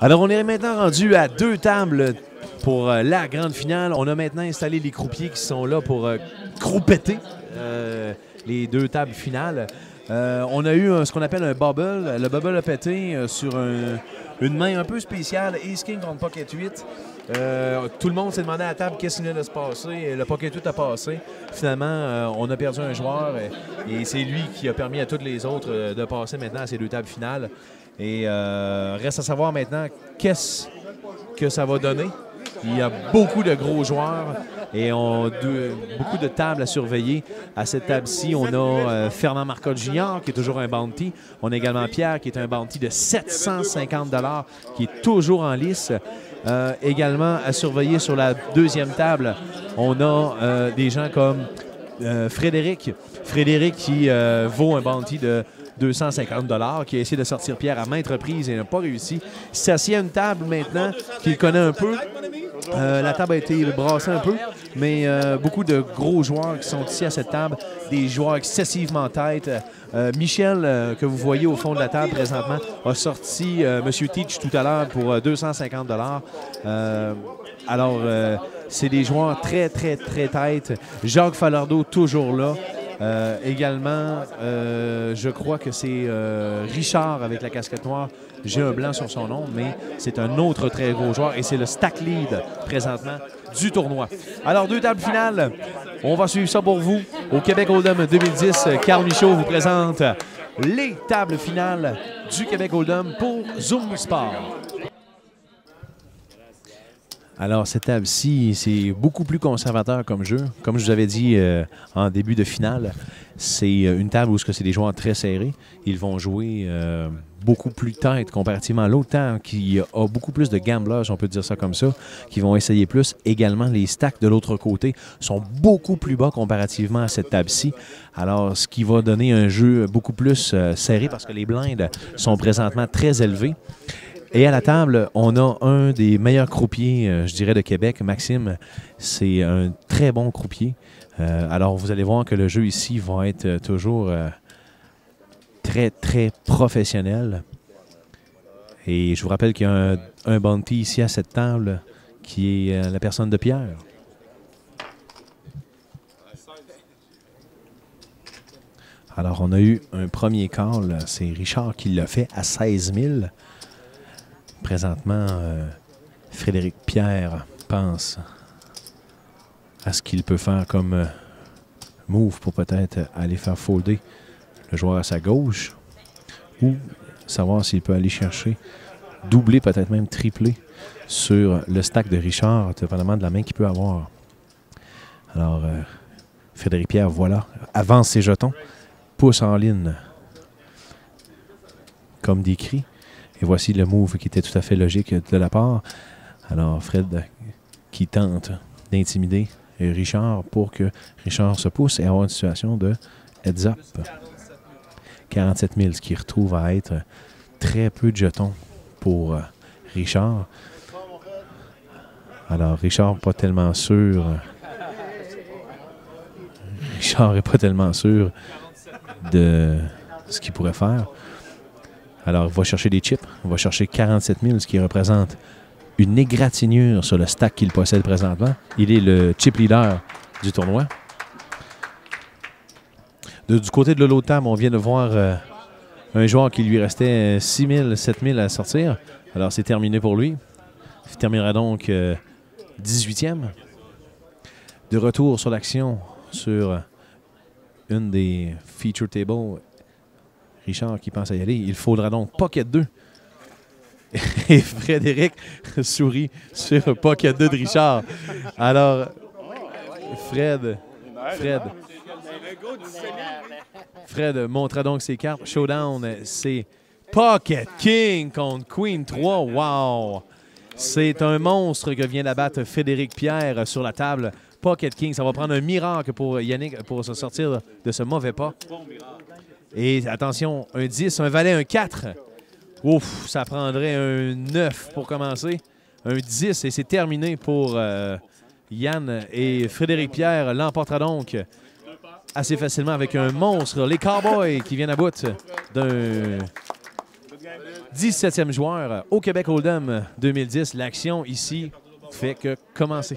Alors, on est maintenant rendu à 2 tables pour la grande finale. On a maintenant installé les croupiers qui sont là pour croupetter les 2 tables finales. On a eu ce qu'on appelle un bubble. Le bubble a pété sur une main un peu spéciale. Ace King contre Pocket 8. Tout le monde s'est demandé à la table qu'est-ce qui venait de se passer. Le Pocket 8 a passé. Finalement, on a perdu un joueur et c'est lui qui a permis à tous les autres de passer maintenant à ces 2 tables finales. Et reste à savoir maintenant qu'est-ce que ça va donner. Il y a beaucoup de gros joueurs et beaucoup de tables à surveiller. À cette table-ci, on a Fernand Marcotte Jr. qui est toujours un bounty. On a également Pierre qui est un bounty de 750 $, qui est toujours en lice. Également à surveiller sur la 2e table, on a des gens comme Frédéric. Frédéric qui vaut un bounty de 250 $, qui a essayé de sortir Pierre à maintes reprises et n'a pas réussi. Il s'assied à une table maintenant qu'il connaît un peu. La table a été brassée un peu, mais beaucoup de gros joueurs qui sont ici à cette table, des joueurs excessivement tête. Michel, que vous voyez au fond de la table présentement, a sorti M. Teach tout à l'heure pour 250 $. Alors, c'est des joueurs très tête. Jacques Falardeau, toujours là. Également, je crois que c'est Richard avec la casquette noire. J'ai un blanc sur son nom, mais c'est un autre très gros joueur et c'est le stack lead présentement du tournoi. Alors, 2 tables finales. On va suivre ça pour vous. Au Québec Hold'em 2010, Carl Michaud vous présente les tables finales du Québec Hold'em pour Zoom Sport. Alors, cette table-ci, c'est beaucoup plus conservateur comme jeu. Comme je vous avais dit en début de finale, c'est une table où c'est des joueurs très serrés. Ils vont jouer beaucoup plus tête comparativement à l'autre table qui a beaucoup plus de gamblers, on peut dire ça comme ça, qui vont essayer plus. Également, les stacks de l'autre côté sont beaucoup plus bas comparativement à cette table-ci. Alors, ce qui va donner un jeu beaucoup plus serré parce que les blindes sont présentement très élevés. Et à la table, on a un des meilleurs croupiers, je dirais, de Québec, Maxime. C'est un très bon croupier. Alors, vous allez voir que le jeu ici va être toujours très professionnel. Et je vous rappelle qu'il y a un bounty ici à cette table qui est la personne de Pierre. Alors, on a eu un premier call. C'est Richard qui l'a fait à 16 000. Présentement, Frédéric Pierre pense à ce qu'il peut faire comme move pour peut-être aller faire folder le joueur à sa gauche ou savoir s'il peut aller chercher, doubler, peut-être même tripler sur le stack de Richard, dépendamment de la main qu'il peut avoir. Alors, Frédéric Pierre, voilà, avance ses jetons, pousse en ligne comme décrit. Et voici le move qui était tout à fait logique de la part. Alors, Fred qui tente d'intimider Richard pour que Richard se pousse et avoir une situation de heads up. 47 000, ce qui retrouve à être très peu de jetons pour Richard. Alors, Richard pas tellement sûr. Richard n'est pas tellement sûr de ce qu'il pourrait faire. Alors, il va chercher des chips. Il va chercher 47 000, ce qui représente une égratignure sur le stack qu'il possède présentement. Il est le chip leader du tournoi. Du côté de l'autre table, on vient de voir un joueur qui lui restait 6 000, 7 000 à sortir. Alors, c'est terminé pour lui. Il terminera donc 18e. De retour sur l'action sur une des feature tables. Richard qui pense à y aller. Il faudra donc Pocket 2. Et Frédéric sourit sur Pocket 2 de Richard. Alors, Fred montra donc ses cartes. Showdown, c'est Pocket King contre Queen 3. Wow! C'est un monstre que vient d'abattre Frédéric Pierre sur la table. Pocket King, ça va prendre un miracle pour Yannick pour se sortir de ce mauvais pas. Et attention, un 10, un valet, un 4. Ouf, ça prendrait un 9 pour commencer. Un 10 et c'est terminé pour Yann. Et Frédéric Pierre l'emportera donc assez facilement avec un monstre. Les Cowboys qui viennent à bout d'un 17e joueur au Québec Hold'em 2010. L'action ici fait que commencer.